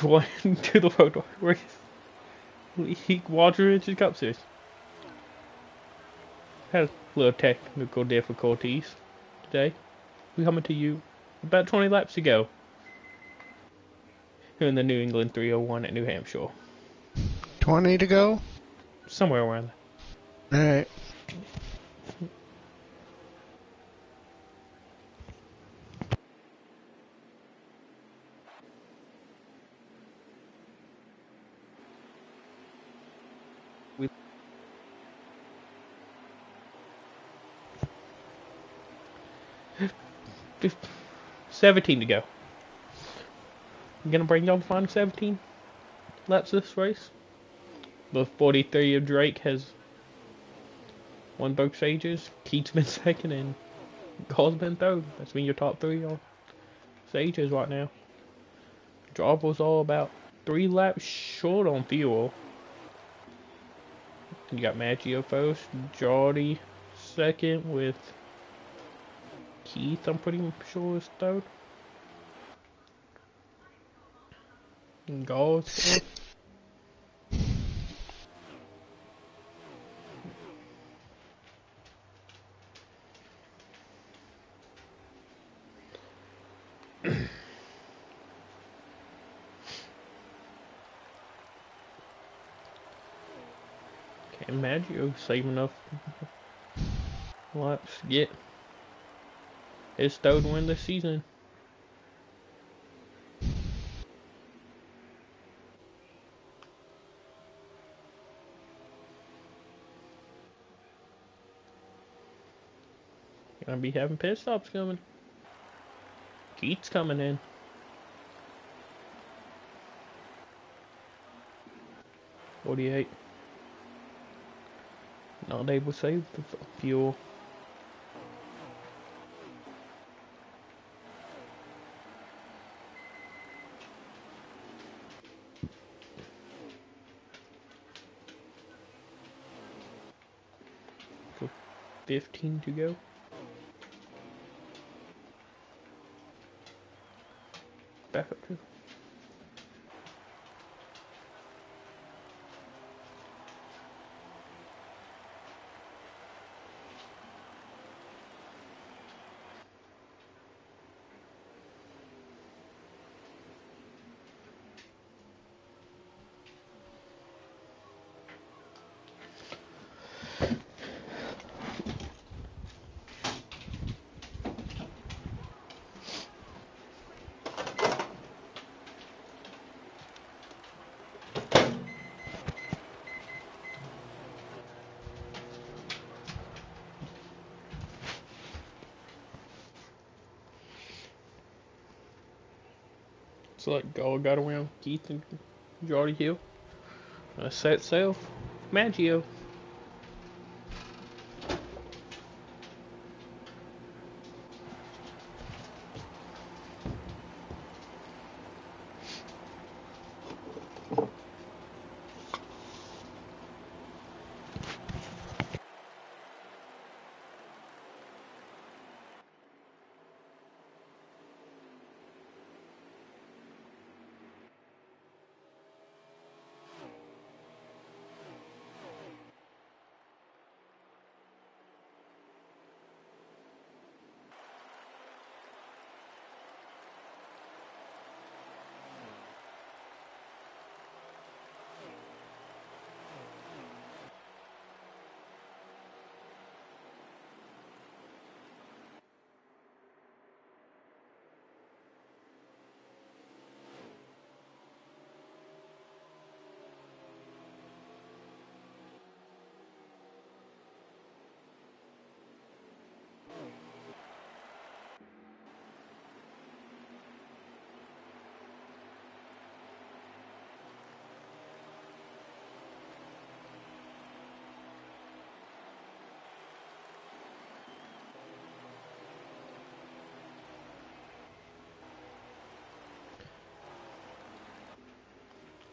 one to the road race. Rodgers and Cup Series. Had a little technical difficulties today. We're coming to you about 20 laps ago here in the New England 301 at New Hampshire. 20 to go? Somewhere around there. Alright. We 17 to go. I'm gonna bring y'all the final 17 laps of this race. The 43 of Drake has won both stages. Keith's been second and Gall's been third. That's been your top three on stages right now. Job was all about 3 laps short on fuel. You got Maggio first, Jordy second with Keith, I'm pretty sure is third. And Gall's fourth. Can Maggio save enough laps to get his third win this season? Gonna be having pit stops coming. Keith's coming in. .48. Not able to save the fuel. So 15 to go. Back up to. So like Gall got around Keith and Jordy Hill. Set sail, Maggio.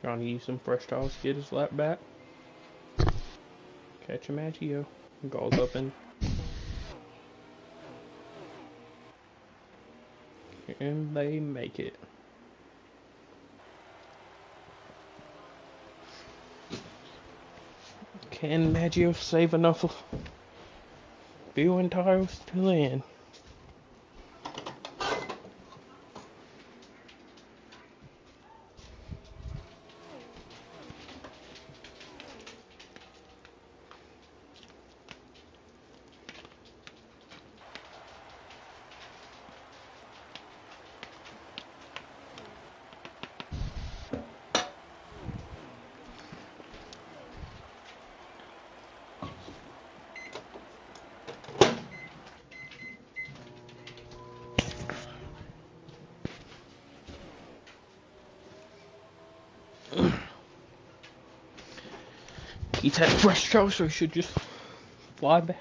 Trying to use some fresh towels to get his lap back. Catch a Maggio. Gall's up and they make it. Can Maggio save enough of fuel and tires to land? He's had fresh toast, so he should just fly back.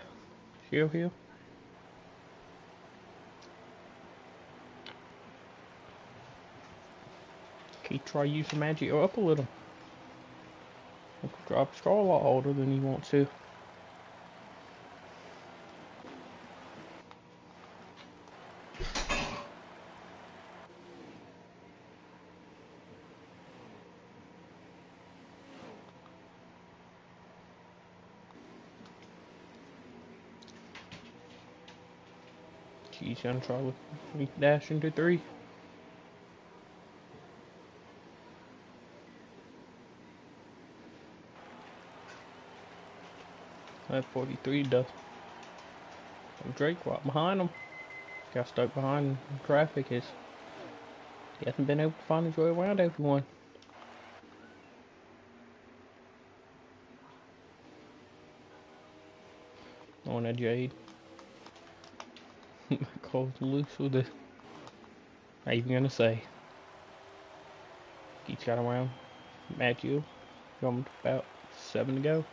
Here. Can you try using Maggio up a little? Drop his car a lot harder than he wants to. He's gonna try with dash into 3. That 43 does. And Drake right behind him. Got stuck behind traffic. He hasn't been able to find his way around everyone. On that Jade. Calls loose with it. I even gonna say. He's got around Matthew. Going about 7 to go.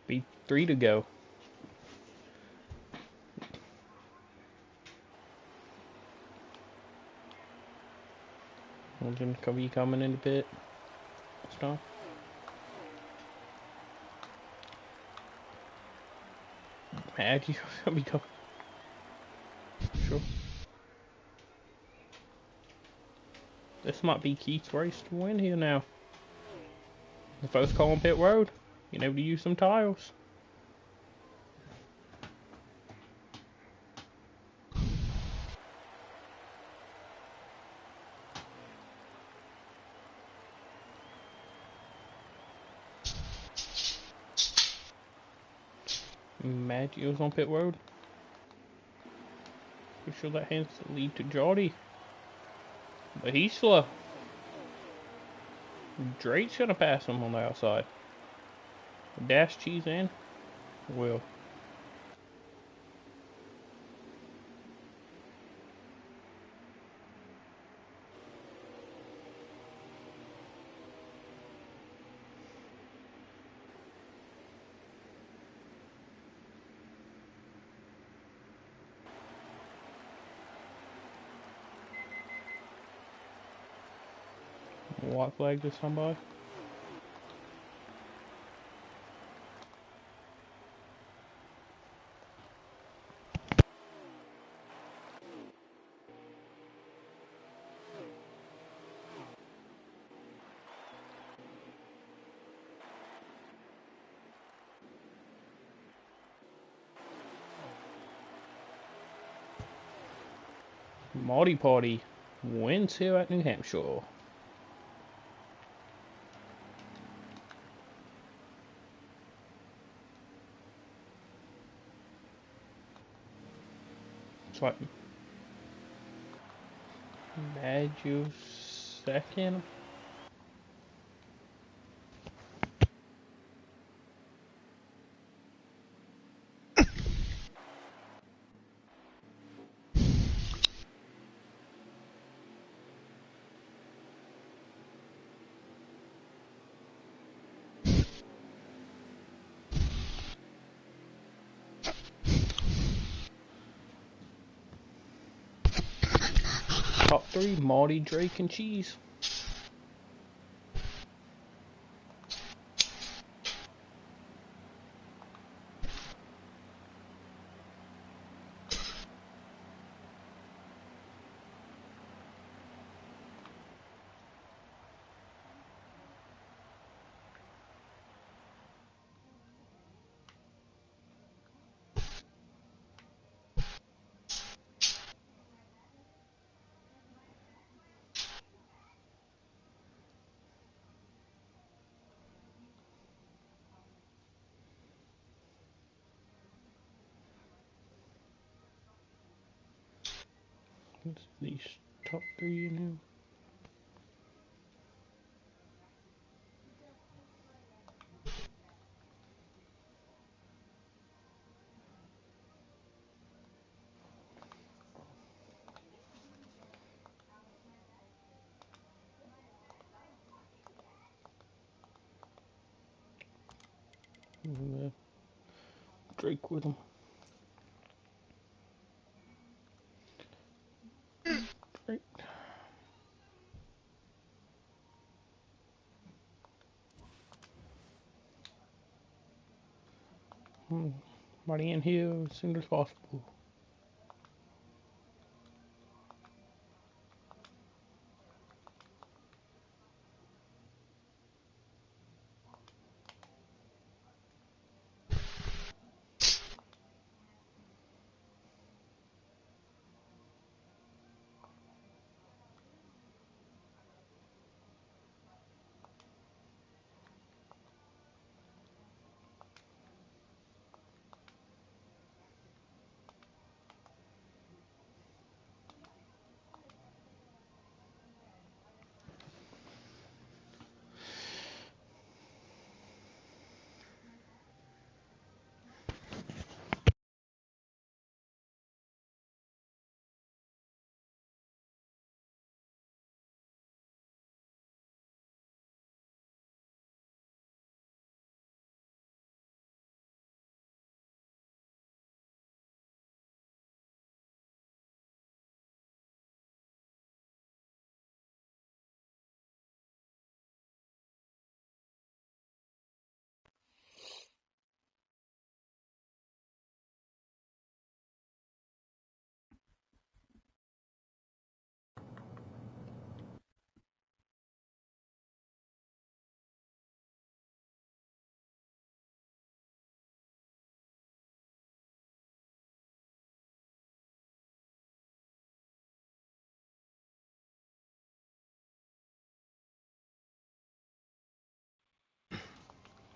Be 3 to go. One's gonna be coming in the pit. Stop. Matthew's gonna be coming. Sure. This might be Keith's race to win here now. The first call on pit road. Being able to use some tiles. Maggio's on pit road. Pretty sure that hands the lead to Jody. But he's slow. Drake's gonna pass him on the outside. Dash cheese in. Will. White flag to somebody. Marty Party wins here at New Hampshire. It's like Maggio second. Top 3, Marty, Drake, and Cheese. These top three in here. And, Drake with them. Drake. Body in here as soon as possible.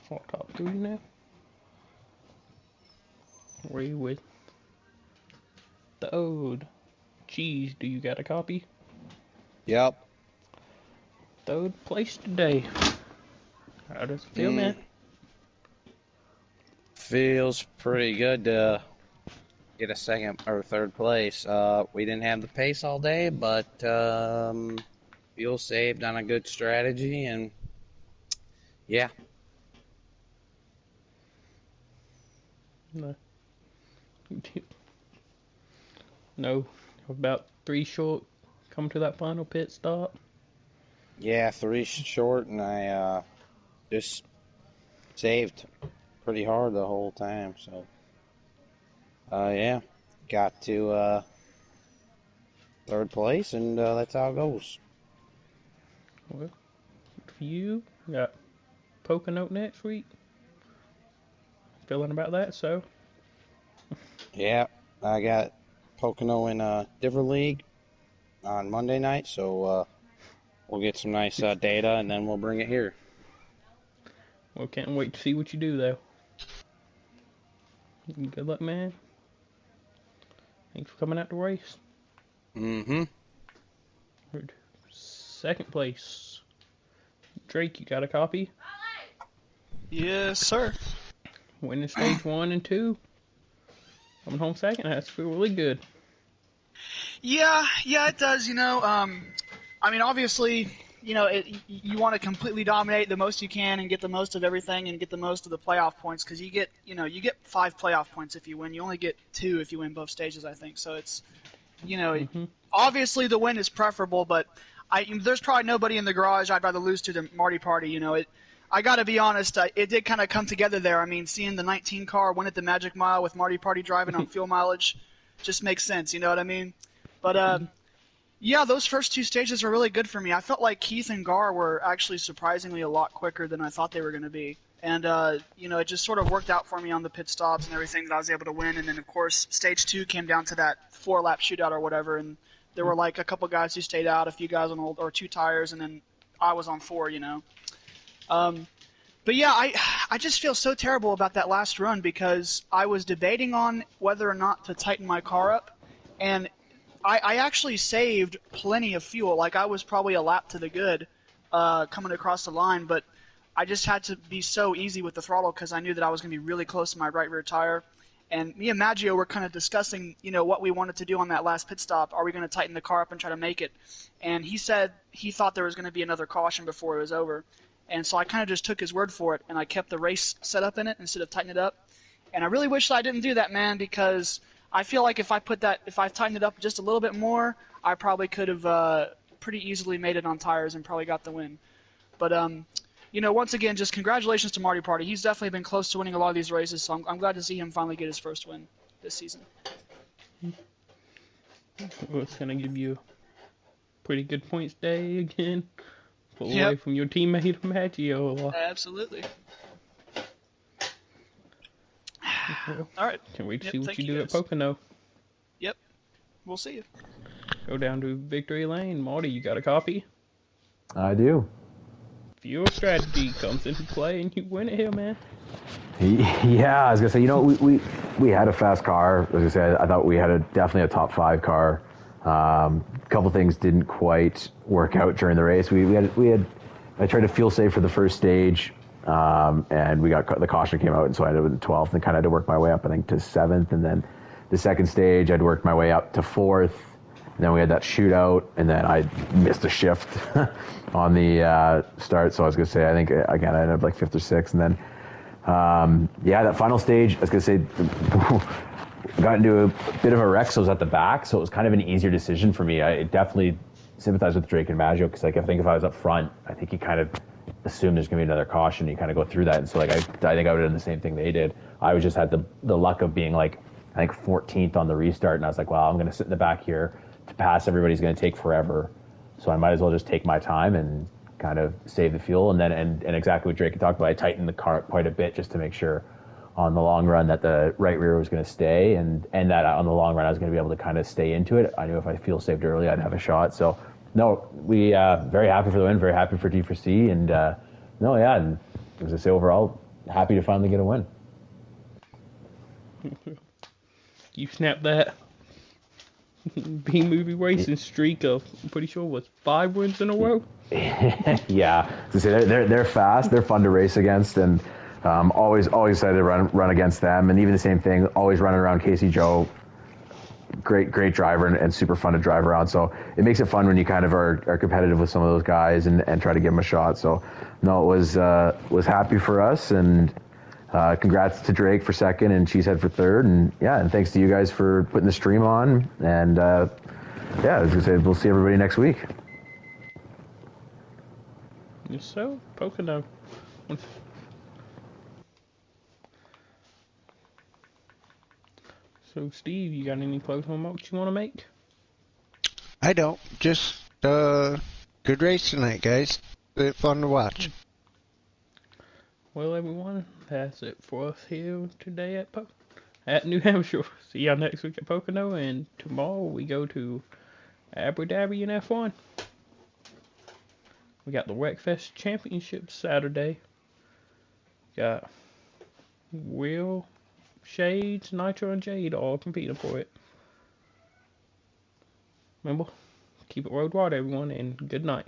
What top three now? Ray with the Ode. Cheese, do you got a copy? Yep. The Ode placed today. How does it feel, man? Feels pretty good to get a second or third place. We didn't have the pace all day, but fuel saved on a good strategy, and yeah. No. No. About 3 short. Come to that final pit stop. Yeah, 3 short, and I just saved pretty hard the whole time. So, yeah, got to third place, and that's how it goes. Well, for you, got Pocono next week. Feeling about that, so. Yeah, I got Pocono in a different league on Monday night, so we'll get some nice data, and then we'll bring it here. Well, can't wait to see what you do, though. Good luck, man. Thanks for coming out to race. Mm-hmm. Second place. Drake, you got a copy? Yes, sir. Winning stage 1 and 2. Coming home second. That's feel really good. Yeah, it does. I mean, obviously, you want to completely dominate the most you can and get the most of everything and get the most of the playoff points because you get 5 playoff points if you win. You only get 2 if you win both stages, I think. So it's, obviously the win is preferable, but there's probably nobody in the garage I'd rather lose to than Marty Party. I got to be honest, it did kind of come together there. I mean, seeing the 19 car win at the Magic Mile with Marty Party driving on fuel mileage just makes sense. You know what I mean? But yeah, those first 2 stages are really good for me. I felt like Keith and Gar were actually surprisingly a lot quicker than I thought they were going to be. And, it just sort of worked out for me on the pit stops and everything that I was able to win. And then, of course, stage 2 came down to that 4-lap shootout or whatever. And there were like a couple guys who stayed out, a few guys on or 2 tires, and then I was on 4, But yeah, I just feel so terrible about that last run because I was debating on whether or not to tighten my car up. And I actually saved plenty of fuel. Like, I was probably a lap to the good coming across the line, but I just had to be so easy with the throttle because I knew that I was going to be really close to my right rear tire. And me and Maggio were kind of discussing, what we wanted to do on that last pit stop. Are we going to tighten the car up and try to make it? And he said he thought there was going to be another caution before it was over. And so I kind of just took his word for it, and I kept the race set up in it instead of tightening it up. And I really wish that I didn't do that, man, because I feel like if I tightened it up just a little bit more, I probably could have pretty easily made it on tires and probably got the win. But once again, just congratulations to Marty Party. He's definitely been close to winning a lot of these races, so I'm glad to see him finally get his first win this season. Well, it's gonna give you a pretty good points day again. Pull Yep. away from your teammate Maggio. Absolutely. All right. Can't wait to Yep, see what thank you you do at guys. Pocono. Yep. We'll see you. Go down to Victory Lane. Marty, you got a copy? I do. Fuel strategy comes into play and you win it here, man. Yeah, I was gonna say, we had a fast car. As I said, I thought we had definitely a top 5 car. A couple things didn't quite work out during the race. I tried to fuel save for the first stage, and the caution came out, and so I ended up in 12th and kind of had to work my way up, I think, to 7th, and then the second stage I'd worked my way up to 4th. And then we had that shootout, and then I missed a shift on the start. So I was going to say, I think, again, I ended up like 5th or 6th. And then, that final stage, I was going to say, got into a bit of a wreck, so I was at the back. So it was kind of an easier decision for me. I definitely sympathize with Drake and Maggio, because I think if I was up front, I think you kind of assume there's going to be another caution. You kind of go through that. And so, I think I would have done the same thing they did. I just had the luck of being, I think 14th on the restart. And I was like, well, I'm going to sit in the back here. To pass everybody's going to take forever, so I might as well just take my time and kind of save the fuel. And then and exactly what Drake had talked about, I tightened the car quite a bit just to make sure on the long run that the right rear was going to stay, and that on the long run I was going to be able to kind of stay into it. I knew if I fuel saved early I'd have a shot. So no, we very happy for the win, very happy for D4C, and and as I say, overall happy to finally get a win. You snapped that B-movie racing streak of, I'm pretty sure, was 5 wins in a row. Yeah, they're fast. They're fun to race against, and always excited to run against them. And even the same thing, always running around Casey Joe. Great driver and super fun to drive around. So it makes it fun when you kind of are competitive with some of those guys and try to give them a shot. So no, it was happy for us, and congrats to Drake for 2nd and Cheesehead for 3rd, and thanks to you guys for putting the stream on. And I was gonna say, we'll see everybody next week. Yes, so Pocono. So Steve, you got any closing remarks you want to make? I don't. Just good race tonight, guys. Bit fun to watch. Well, everyone, that's it for us here today at New Hampshire. See y'all next week at Pocono, and tomorrow we go to Abu Dhabi in F1. We got the Wreckfest Championship Saturday. Got Will, Shades, Nitro, and Jade all competing for it. Remember, keep it road wide, everyone, and good night.